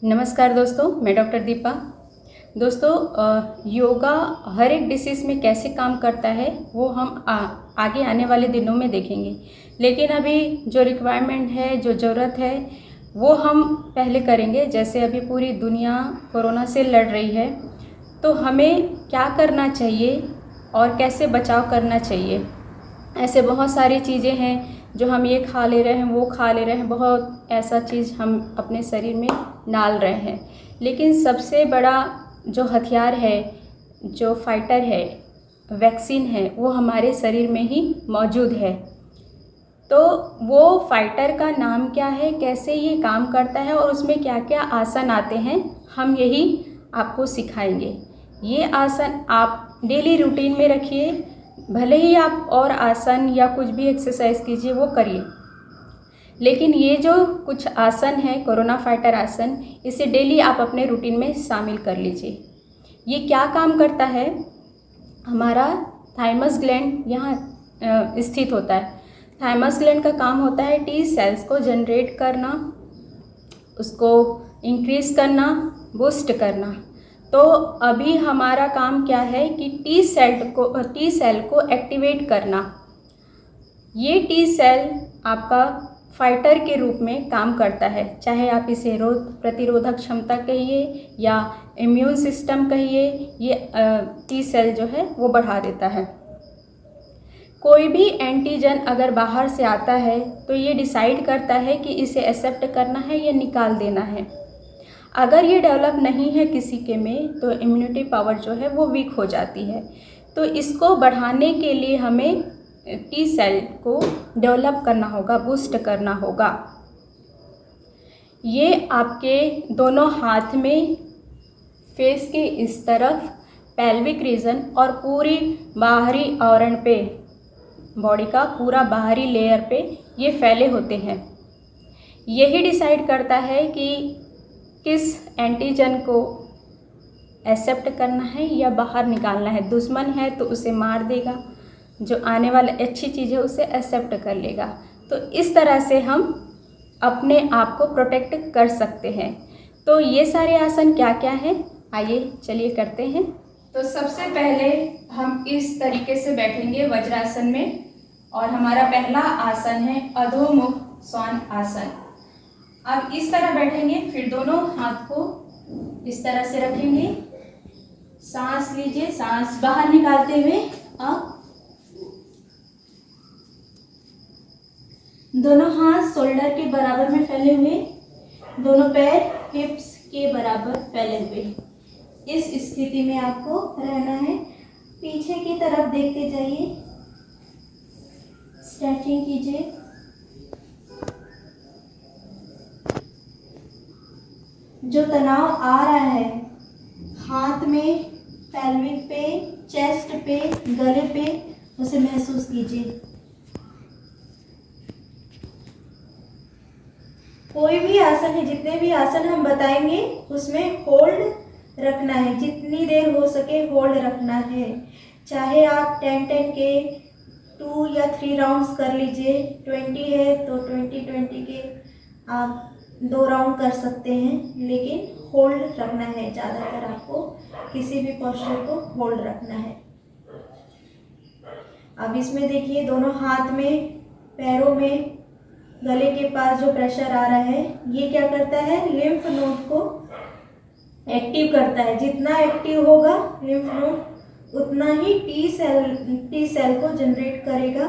नमस्कार दोस्तों, मैं डॉक्टर दीपा। दोस्तों, योगा हर एक डिसीज़ में कैसे काम करता है वो हम आगे आने वाले दिनों में देखेंगे। लेकिन अभी जो रिक्वायरमेंट है, जो ज़रूरत है, वो हम पहले करेंगे। जैसे अभी पूरी दुनिया कोरोना से लड़ रही है, तो हमें क्या करना चाहिए और कैसे बचाव करना चाहिए। ऐसे बहुत सारी चीज़ें हैं जो हम ये खा ले रहे हैं, वो खा ले रहे हैं, बहुत ऐसा चीज़ हम अपने शरीर में डाल रहे हैं। लेकिन सबसे बड़ा जो हथियार है, जो फाइटर है, वैक्सीन है, वो हमारे शरीर में ही मौजूद है। तो वो फाइटर का नाम क्या है, कैसे ये काम करता है और उसमें क्या क्या आसन आते हैं, हम यही आपको सिखाएंगे। ये आसन आप डेली रूटीन में रखिए। भले ही आप और आसन या कुछ भी एक्सरसाइज कीजिए, वो करिए, लेकिन ये जो कुछ आसन है, कोरोना फाइटर आसन, इसे डेली आप अपने रूटीन में शामिल कर लीजिए। ये क्या काम करता है, हमारा थाइमस ग्लैंड यहाँ स्थित होता है। थाइमस ग्लैंड का काम होता है टी सेल्स को जनरेट करना, उसको इंक्रीज़ करना, बूस्ट करना। तो अभी हमारा काम क्या है कि टी सेल को एक्टिवेट करना। ये टी सेल आपका फाइटर के रूप में काम करता है, चाहे आप इसे रोग प्रतिरोधक क्षमता कहिए या इम्यून सिस्टम कहिए। ये टी सेल जो है वो बढ़ा देता है। कोई भी एंटीजन अगर बाहर से आता है तो ये डिसाइड करता है कि इसे एक्सेप्ट करना है या निकाल देना है। अगर ये डेवलप नहीं है किसी के में, तो इम्यूनिटी पावर जो है वो वीक हो जाती है। तो इसको बढ़ाने के लिए हमें टी सेल को डेवलप करना होगा, बूस्ट करना होगा। ये आपके दोनों हाथ में, फेस के इस तरफ, पेल्विक रीजन और पूरी बाहरी आवरण पे, बॉडी का पूरा बाहरी लेयर पे ये फैले होते हैं। यही डिसाइड करता है कि किस एंटीजन को एक्सेप्ट करना है या बाहर निकालना है। दुश्मन है तो उसे मार देगा, जो आने वाला अच्छी चीज़ है उसे एक्सेप्ट कर लेगा। तो इस तरह से हम अपने आप को प्रोटेक्ट कर सकते हैं। तो ये सारे आसन क्या क्या हैं, आइए चलिए करते हैं। तो सबसे पहले हम इस तरीके से बैठेंगे वज्रासन में, और हमारा पहला आसन है अधोमुख श्वान आसन। आप इस तरह बैठेंगे, फिर दोनों हाथ को इस तरह से रखेंगे। सांस लीजिए, सांस बाहर निकालते हुए आप दोनों हाथ शोल्डर के बराबर में फैले हुए, दोनों पैर हिप्स के बराबर फैले हुए। इस स्थिति में आपको रहना है। पीछे की तरफ देखते जाइए, स्ट्रेचिंग कीजिए। जो तनाव आ रहा है हाथ में, पेल्विक पे, चेस्ट पे, गले पे, उसे महसूस कीजिए। कोई भी आसन है, जितने भी आसन हम बताएंगे उसमें होल्ड रखना है, जितनी देर हो सके होल्ड रखना है। चाहे आप 10-10 के 2 या 3 राउंड्स कर लीजिए, 20 है तो 20-20 के आप 2 राउंड कर सकते हैं, लेकिन होल्ड रखना है। ज़्यादातर आपको किसी भी पोस्चर को होल्ड रखना है। अब इसमें देखिए, दोनों हाथ में, पैरों में, गले के पास जो प्रेशर आ रहा है, ये क्या करता है, लिम्फ नोड को एक्टिव करता है। जितना एक्टिव होगा लिम्फ नोड, उतना ही टी सेल को जनरेट करेगा,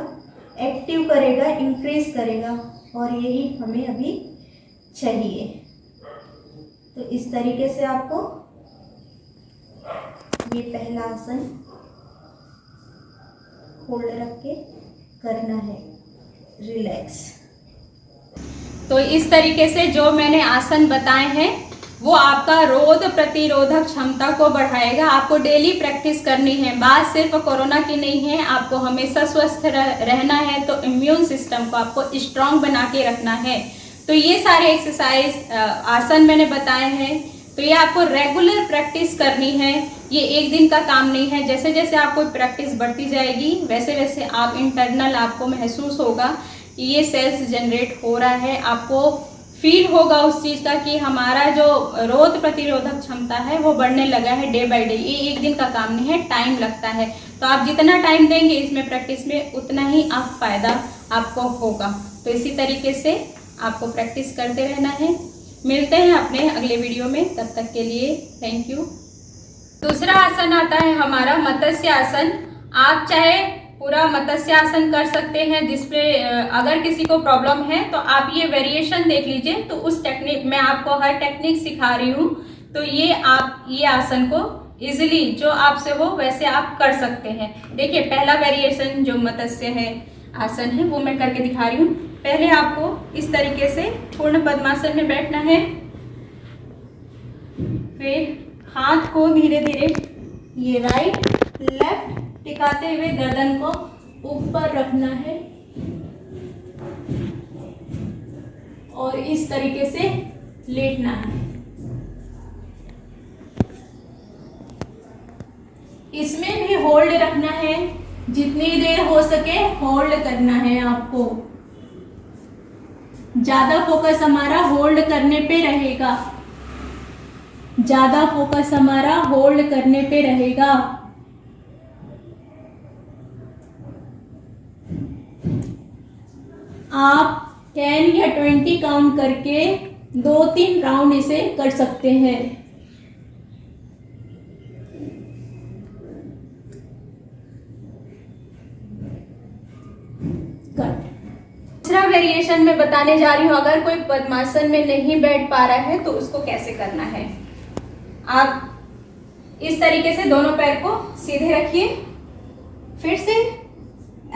एक्टिव करेगा, इंक्रीज करेगा, और यही हमें अभी चाहिए। तो इस तरीके से आपको ये पहला आसन होल्ड रख के करना है, रिलैक्स। तो इस तरीके से जो मैंने आसन बताए हैं वो आपका रोग प्रतिरोधक क्षमता को बढ़ाएगा। आपको डेली प्रैक्टिस करनी है। बात सिर्फ कोरोना की नहीं है, आपको हमेशा स्वस्थ रहना है, तो इम्यून सिस्टम को आपको स्ट्रांग बना के रखना है। तो ये सारे एक्सरसाइज आसन मैंने बताए हैं, तो ये आपको रेगुलर प्रैक्टिस करनी है। ये एक दिन का काम नहीं है। जैसे जैसे आपको प्रैक्टिस बढ़ती जाएगी, वैसे वैसे आप इंटरनल आपको महसूस होगा कि ये सेल्स जनरेट हो रहा है, आपको फील होगा उस चीज़ का कि हमारा जो रोग प्रतिरोधक क्षमता है वो बढ़ने लगा है डे बाय डे। ये एक दिन का काम नहीं है, टाइम लगता है। तो आप जितना टाइम देंगे इसमें प्रैक्टिस में, उतना ही आप फायदा आपको होगा। तो इसी तरीके से आपको प्रैक्टिस करते रहना है। मिलते हैं अपने अगले वीडियो में, तब तक के लिए थैंक यू। दूसरा आसन आता है हमारा मत्स्य आसन। आप चाहे पूरा मत्स्य आसन कर सकते हैं, जिसपे अगर किसी को प्रॉब्लम है तो आप ये वेरिएशन देख लीजिए। तो उस टेक्निक, मैं आपको हर टेक्निक सिखा रही हूँ, तो ये आप ये आसन को इजीली जो आपसे हो वैसे आप कर सकते हैं। देखिए पहला वेरिएशन जो मत्स्य है आसन है वो मैं करके दिखा रही हूँ। पहले आपको इस तरीके से पूर्ण पद्मासन में बैठना है, फिर हाथ को धीरे धीरे ये राइट लेफ्ट टिकाते हुए गर्दन को ऊपर रखना है और इस तरीके से लेटना है। इसमें भी होल्ड रखना है, जितनी देर हो सके होल्ड करना है आपको। ज्यादा फोकस हमारा होल्ड करने पे रहेगा, ज्यादा फोकस हमारा होल्ड करने पे रहेगा। आप 10 या 20 काउंट करके 2-3 राउंड इसे कर सकते हैं। दूसरा वेरिएशन में बताने जा रही हूँ। अगर कोई पद्मासन में नहीं बैठ पा रहा है तो उसको कैसे करना है। आप इस तरीके से दोनों पैर को सीधे रखिए, फिर से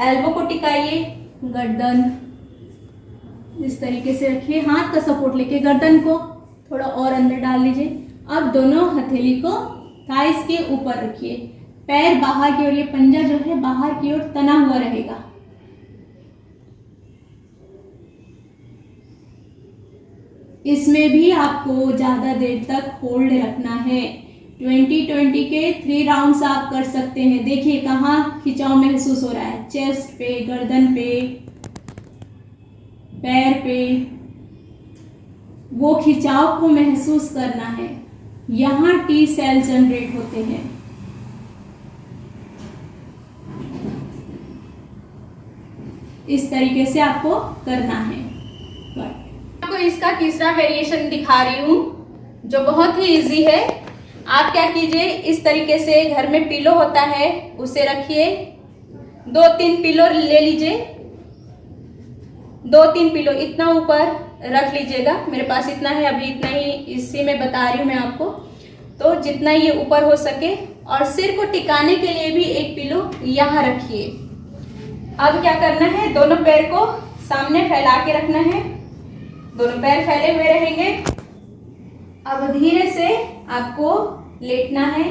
एल्बो को टिकाइए, गर्दन इस तरीके से रखिए, हाथ का सपोर्ट लेके गर्दन को थोड़ा और अंदर डाल लीजिए। अब दोनों हथेली को थाइस के ऊपर रखिए, पैर बाहर की ओर, ये पंजा जो है बाहर की ओर तना हुआ रहेगा। इसमें भी आपको ज्यादा देर तक होल्ड रखना है। 20-20 के 3 राउंड्स आप कर सकते हैं। देखिए कहाँ खिंचाव महसूस हो रहा है, चेस्ट पे, गर्दन पे, पैर पे, वो खिंचाव को महसूस करना है। यहाँ टी सेल जनरेट होते हैं। इस तरीके से आपको करना है। आपको इसका तीसरा वेरिएशन दिखा रही हूँ जो बहुत ही इजी है। आप क्या कीजिए, इस तरीके से घर में पिलो होता है उसे रखिए, 2-3 पिलो ले लीजिए, 2-3 पिलो इतना ऊपर रख लीजिएगा। मेरे पास इतना है, अभी इतना ही इसी में बता रही हूँ मैं आपको। तो जितना ये ऊपर हो सके, और सिर को टिकाने के लिए भी एक पिलो यहाँ रखिए। अब क्या करना है, दोनों पैर को सामने फैला के रखना है, दोनों पैर फैले हुए रहेंगे। अब धीरे से आपको लेटना है।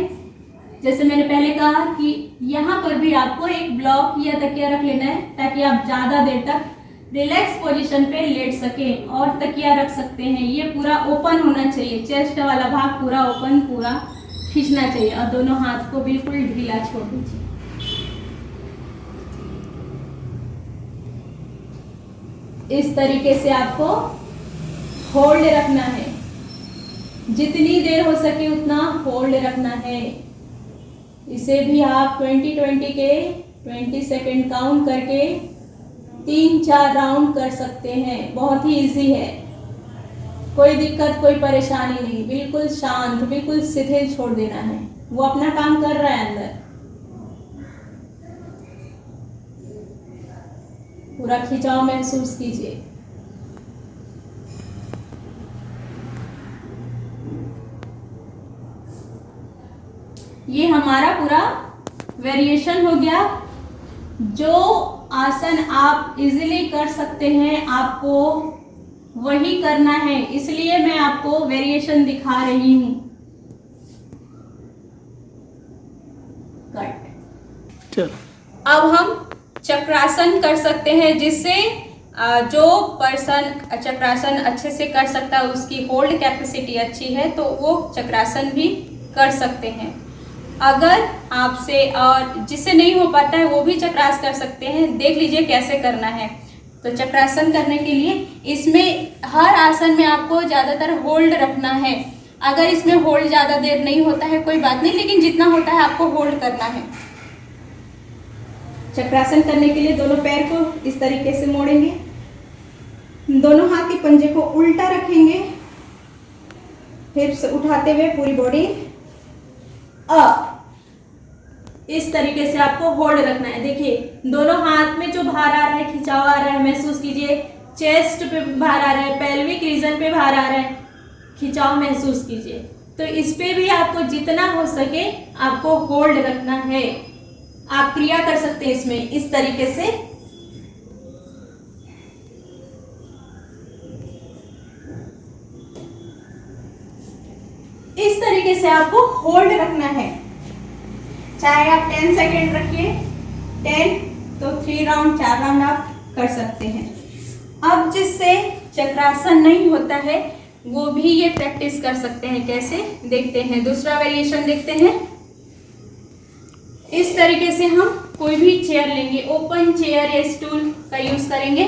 जैसे मैंने पहले कहा कि यहाँ पर भी आपको एक ब्लॉक या तकिया रख लेना है, ताकि आप ज़्यादा देर तक रिलैक्स पोजीशन पे लेट सकें। और तकिया रख सकते हैं, ये पूरा ओपन होना चाहिए, चेस्ट वाला भाग पूरा ओपन, पूरा खींचना चाहिए, और दोनों हाथ को बिल्कुल ढीला छोड़ दीजिए। इस तरीके से आपको होल्ड रखना है, जितनी देर हो सके उतना होल्ड रखना है। इसे भी आप 20-20 के 20 सेकेंड काउंट करके 3-4 राउंड कर सकते हैं। बहुत ही इजी है, कोई दिक्कत कोई परेशानी नहीं, बिल्कुल शांत, बिल्कुल शिथिल छोड़ देना है। वो अपना काम कर रहा है अंदर। पूरा खिंचाव महसूस कीजिए। ये हमारा पूरा वेरिएशन हो गया। जो आसन आप इजीली कर सकते हैं, आपको वही करना है, इसलिए मैं आपको वेरिएशन दिखा रही हूं। कट। चलो अब हम चक्रासन कर सकते हैं, जिससे जो पर्सन चक्रासन अच्छे से कर सकता है, उसकी होल्ड कैपेसिटी अच्छी है, तो वो चक्रासन भी कर सकते हैं। अगर आपसे और जिससे नहीं हो पाता है वो भी चक्रासन कर सकते हैं। देख लीजिए कैसे करना है। तो चक्रासन करने के लिए इसमें हर आसन में आपको ज़्यादातर होल्ड रखना है। अगर इसमें होल्ड ज़्यादा देर नहीं होता है कोई बात नहीं, लेकिन जितना होता है आपको होल्ड करना है। चक्रासन करने के लिए दोनों पैर को इस तरीके से मोड़ेंगे, दोनों हाथ के पंजे को उल्टा रखेंगे, हिप्स उठाते हुए पूरी बॉडी अप। इस तरीके से आपको होल्ड रखना है। देखिए दोनों हाथ में जो भार आ रहा है, खिंचाव आ रहा है, महसूस कीजिए। चेस्ट पे भार आ रहा है, पेल्विक रीजन पे भार आ रहा है, खिंचाव महसूस कीजिए। तो इस पे भी आपको जितना हो सके आपको होल्ड रखना है। आप क्रिया कर सकते हैं इसमें इस तरीके से। इस तरीके से आपको होल्ड रखना है। चाहे आप 10 सेकेंड रखिए, 10 तो 3 राउंड 4 राउंड आप कर सकते हैं। अब जिससे चक्रासन नहीं होता है वो भी ये प्रैक्टिस कर सकते हैं। कैसे देखते हैं, दूसरा वेरिएशन देखते हैं। इस तरीके से हम कोई भी चेयर लेंगे, ओपन चेयर या स्टूल का यूज करेंगे।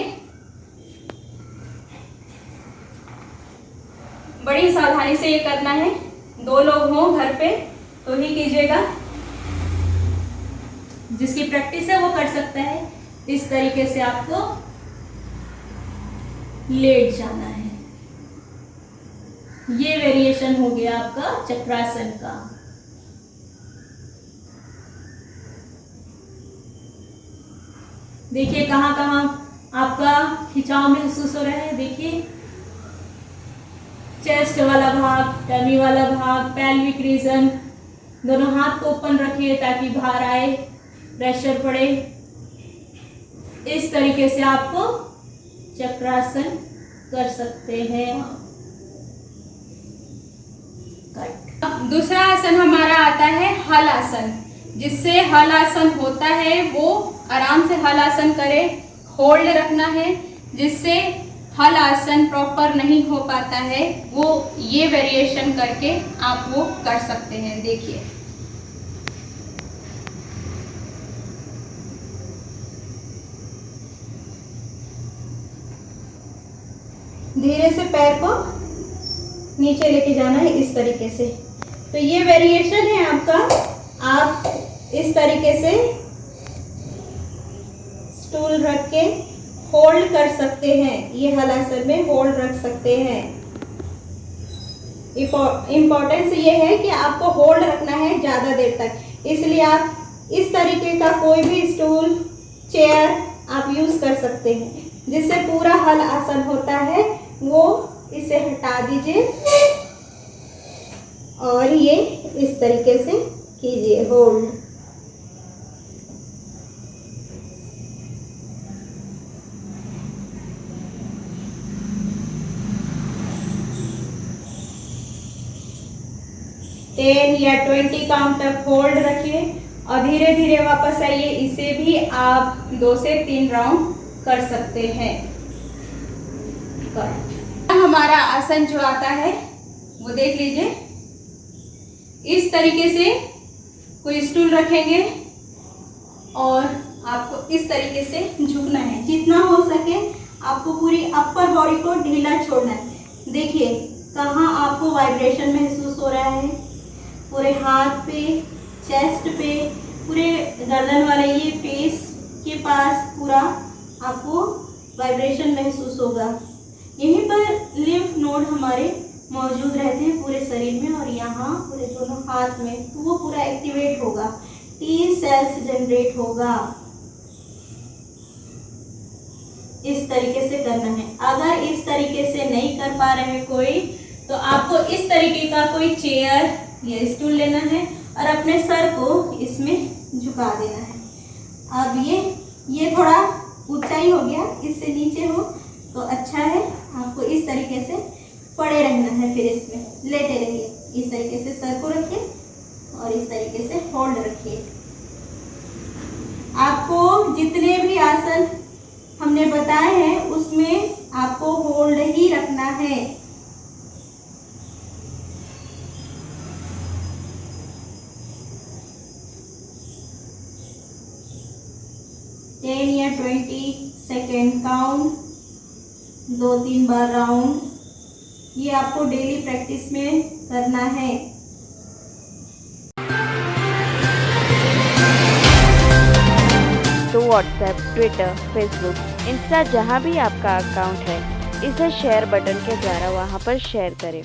बड़ी सावधानी से ये करना है। 2 लोग हों घर पे तो ही कीजिएगा। जिसकी प्रैक्टिस है वो कर सकता है। इस तरीके से आपको लेट जाना है। ये वेरिएशन हो गया आपका चक्रासन का। देखिए कहाँ कहाँ आपका खिंचाव महसूस हो रहा है। देखिए चेस्ट वाला भाग, टमी वाला भाग, पेल्विक रीजन। दोनों हाथ को ओपन रखिए ताकि बाहर आए, प्रेशर पड़े। इस तरीके से आपको चक्रासन कर सकते हैं। अब दूसरा आसन हमारा आता है हल आसन। जिससे हल आसन होता है वो आराम से हल आसन करे, होल्ड रखना है। जिससे हल आसन प्रॉपर नहीं हो पाता है वो ये वेरिएशन करके आप वो कर सकते हैं। देखिए धीरे से पैर को नीचे लेके जाना है इस तरीके से। तो ये वेरिएशन है आपका। आप इस तरीके से स्टूल रख के होल्ड कर सकते हैं। ये हलासन में होल्ड रख सकते हैं। इम्पोर्टेंस ये है कि आपको होल्ड रखना है ज़्यादा देर तक। इसलिए आप इस तरीके का कोई भी स्टूल, चेयर आप यूज़ कर सकते हैं। जिससे पूरा हल आसन होता है वो इसे हटा दीजिए और ये इस तरीके से कीजिए होल्ड। टेन या 20 काउंट तक होल्ड रखिए और धीरे धीरे वापस आइए। इसे भी आप 2 से 3 राउंड कर सकते हैं। हमारा आसन जो आता है वो देख लीजिए। इस तरीके से कोई स्टूल रखेंगे और आपको इस तरीके से झुकना है। जितना हो सके आपको पूरी अपर बॉडी को ढीला छोड़ना है। देखिए कहाँ आपको वाइब्रेशन महसूस हो रहा है। पूरे हाथ पे, चेस्ट पे, पूरे गर्दन वाले ये फेस के पास पूरा आपको वाइब्रेशन महसूस होगा। यहीं पर लिम्फ नोड हमारे मौजूद रहते हैं पूरे शरीर में और यहाँ पूरे दोनों हाथ में, तो वो पूरा एक्टिवेट होगा। टी सेल्स जनरेट होगा। इस तरीके से करना है। अगर इस तरीके से नहीं कर पा रहे कोई तो आपको इस तरीके का कोई चेयर या स्टूल लेना है और अपने सर को इसमें झुका देना है। अब ये थोड़ा ऊंचाई हो गया, इससे नीचे हो तो अच्छा है। आपको इस तरीके से पड़े रहना है, फिर इसमें लेटे रहिए। इस तरीके से सर को रखिए और इस तरीके से होल्ड रखिए। आपको जितने भी आसन हमने बताए हैं उसमें आपको होल्ड ही रखना है। टेन या 20 सेकेंड काउंट, 2-3 बार राउंड। ये आपको डेली प्रैक्टिस में करना है। तो व्हाट्सएप, ट्विटर, फेसबुक, इंस्टा जहाँ भी आपका अकाउंट है, इसे शेयर बटन के द्वारा वहाँ पर शेयर करें।